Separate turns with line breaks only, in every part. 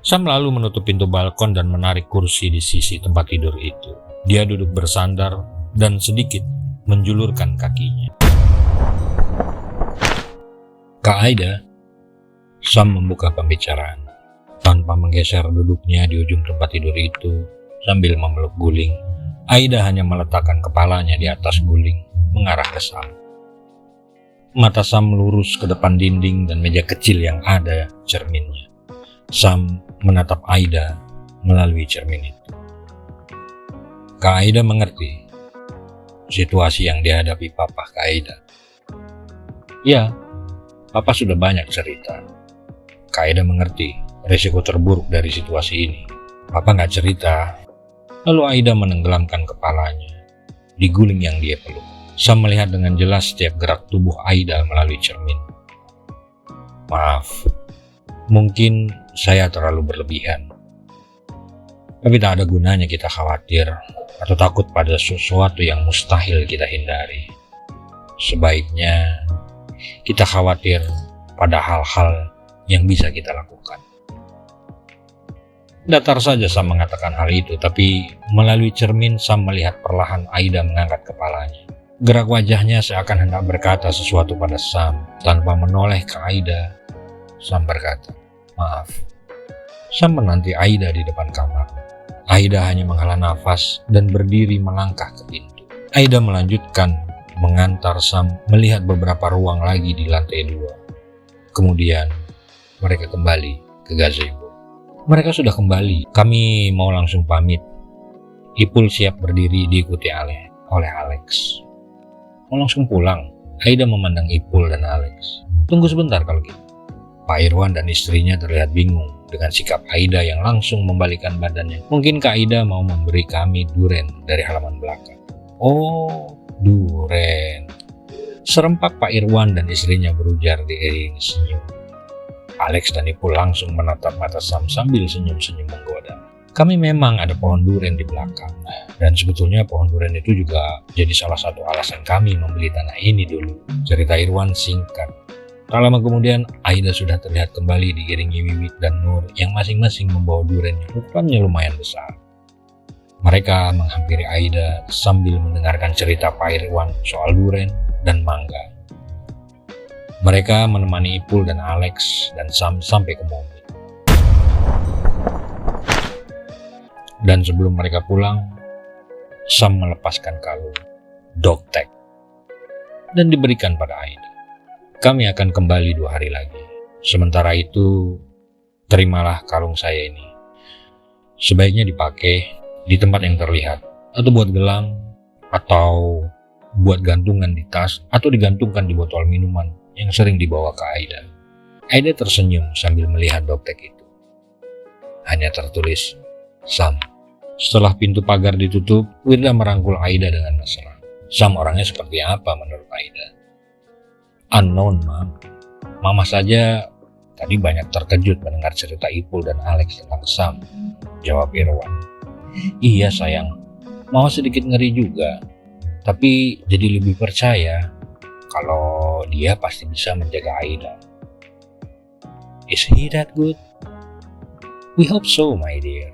Sam lalu menutup pintu balkon dan menarik kursi di sisi tempat tidur itu. Dia duduk bersandar dan sedikit menjulurkan kakinya. "Kak Aida," Sam membuka pembicaraan. Tanpa menggeser duduknya di ujung tempat tidur itu sambil memeluk guling, Aida hanya meletakkan kepalanya di atas guling mengarah ke Sam. Mata Sam lurus ke depan dinding dan meja kecil yang ada cerminnya. Sam menatap Aida melalui cermin itu. Kak Aida mengerti situasi yang dihadapi Papa Kak Aida. Ya, Papa sudah banyak cerita. Kak Aida mengerti risiko terburuk dari situasi ini. Papa nggak cerita. Lalu Aida menenggelamkan kepalanya di guling yang dia peluk. Sam melihat dengan jelas setiap gerak tubuh Aida melalui cermin. Maaf, mungkin saya terlalu berlebihan. Tapi tak ada gunanya kita khawatir atau takut pada sesuatu yang mustahil kita hindari. Sebaiknya kita khawatir pada hal-hal yang bisa kita lakukan. Datar saja Sam mengatakan hal itu, tapi melalui cermin Sam melihat perlahan Aida mengangkat kepalanya. Gerak wajahnya seakan hendak berkata sesuatu pada Sam. Tanpa menoleh ke Aida, Sam berkata, "Maaf." Sam menanti Aida di depan kamar. Aida hanya menghela nafas dan berdiri melangkah ke pintu. Aida melanjutkan mengantar Sam melihat beberapa ruang lagi di lantai 2. Kemudian mereka kembali ke gazebo. Mereka sudah kembali. Kami mau langsung pamit. Ipul siap berdiri diikuti oleh Alex. Mau langsung pulang? Aida memandang Ipul dan Alex. Tunggu sebentar kalau gitu. Pak Irwan dan istrinya terlihat bingung dengan sikap Aida yang langsung membalikan badannya. Mungkin Kak Aida mau memberi kami duren dari halaman belakang. Oh, duren. Serempak Pak Irwan dan istrinya berujar diiringi senyum. Alex dan Ipul langsung menatap mata Sam sambil senyum-senyum menggoda. Kami memang ada pohon duren di belakang, dan sebetulnya pohon duren itu juga jadi salah satu alasan kami membeli tanah ini dulu. Cerita Irwan singkat. Tak lama kemudian, Aida sudah terlihat kembali diiringi Wiwit dan Nur yang masing-masing membawa duren yang ukurannya lumayan besar. Mereka menghampiri Aida sambil mendengarkan cerita Pak Irwan soal duren dan mangga. Mereka menemani Ipul dan Alex dan Sam sampai ke mobil. Dan sebelum mereka pulang, Sam melepaskan kalung dog tag dan diberikan pada Aida. Kami akan kembali 2 hari lagi. Sementara itu, terimalah kalung saya ini. Sebaiknya dipakai di tempat yang terlihat, atau buat gelang, atau buat gantungan di tas, atau digantungkan di botol minuman yang sering dibawa ke Aida. Aida tersenyum sambil melihat dog tag itu. Hanya tertulis, Sam. Setelah pintu pagar ditutup, Wirda merangkul Aida dengan mesra. Sam orangnya seperti apa menurut Aida? Unknown, Mam. Mama saja tadi banyak terkejut mendengar cerita Ipul dan Alex tentang Sam, jawab Irwan. Iya sayang, Mama sedikit ngeri juga, tapi jadi lebih percaya kalau dia pasti bisa menjaga Aida. Is he that good? We hope so, my dear.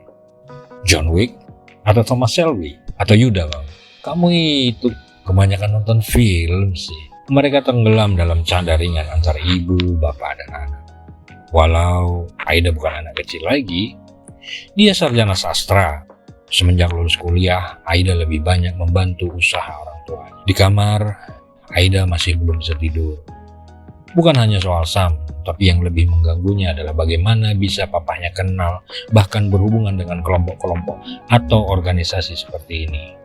John Wick atau Thomas Shelby atau Yuda, Bang. Kamu itu kebanyakan nonton film sih. Mereka tenggelam dalam canda ringan antara ibu, bapak, dan anak. Walau Aida bukan anak kecil lagi, dia sarjana sastra. Semenjak lulus kuliah, Aida lebih banyak membantu usaha orang tuanya. Di kamar, Aida masih belum bisa tidur. Bukan hanya soal Sam, tapi yang lebih mengganggunya adalah bagaimana bisa papahnya kenal, bahkan berhubungan dengan kelompok-kelompok atau organisasi seperti ini.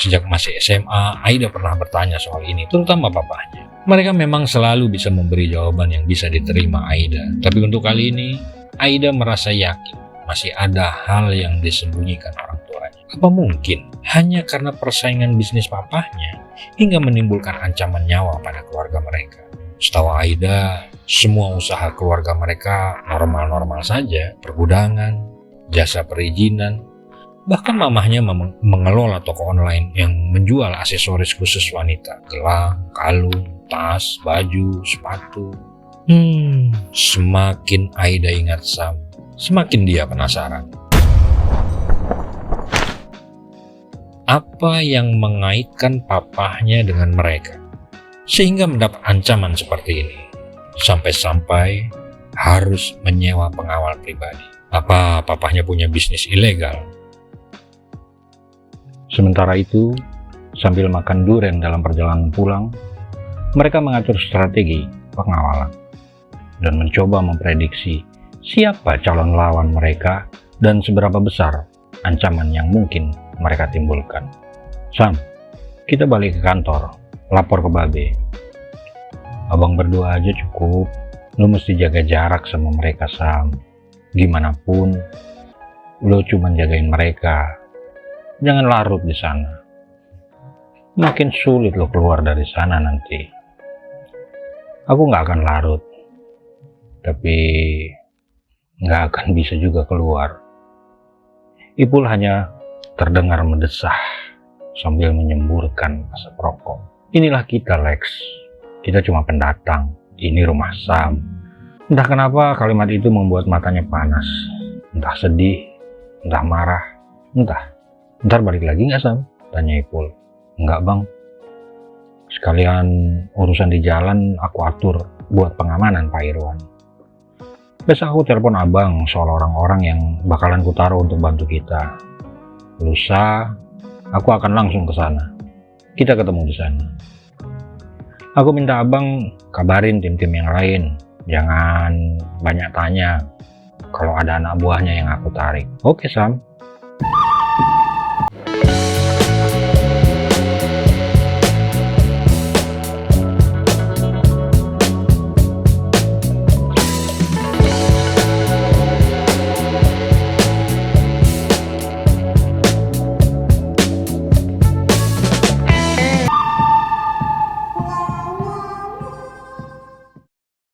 Sejak masih SMA, Aida pernah bertanya soal ini, terutama papahnya. Mereka memang selalu bisa memberi jawaban yang bisa diterima Aida, tapi untuk kali ini, Aida merasa yakin masih ada hal yang disembunyikan orang tuanya. Apa mungkin hanya karena persaingan bisnis papahnya hingga menimbulkan ancaman nyawa pada keluarga mereka? Setahu Aida, semua usaha keluarga mereka normal-normal saja, pergudangan, jasa perizinan, bahkan mamahnya mengelola toko online yang menjual aksesoris khusus wanita, gelang, kalung, tas, baju, sepatu. Semakin Aida ingat Sam, semakin dia penasaran. Apa yang mengaitkan papahnya dengan mereka, sehingga mendapat ancaman seperti ini, sampai-sampai harus menyewa pengawal pribadi. Apa papahnya punya bisnis ilegal? Sementara itu, sambil makan durian dalam perjalanan pulang, mereka mengatur strategi pengawalan dan mencoba memprediksi siapa calon lawan mereka dan seberapa besar ancaman yang mungkin mereka timbulkan. Sam, kita balik ke kantor, lapor ke Babe. Abang berdua aja cukup, lu mesti jaga jarak sama mereka, Sam. Gimana pun, lu cuma jagain mereka. Jangan larut di sana. Makin sulit lo keluar dari sana nanti. Aku nggak akan larut, tapi nggak akan bisa juga keluar. Ipul hanya terdengar mendesah sambil menyemburkan asap rokok. Inilah kita, Lex. Kita cuma pendatang. Ini rumah Sam. Entah kenapa kalimat itu membuat matanya panas. Entah sedih, entah marah, entah. Ntar balik lagi nggak, Sam? Tanya Ipul. Enggak, Bang. Sekalian urusan di jalan aku atur buat pengamanan Pak Irwan. Besok aku telepon abang soal orang-orang yang bakalan kutaruh untuk bantu kita. Lusa, aku akan langsung ke sana. Kita ketemu di sana. Aku minta abang kabarin tim-tim yang lain. Jangan banyak tanya kalau ada anak buahnya yang aku tarik. Oke, Sam.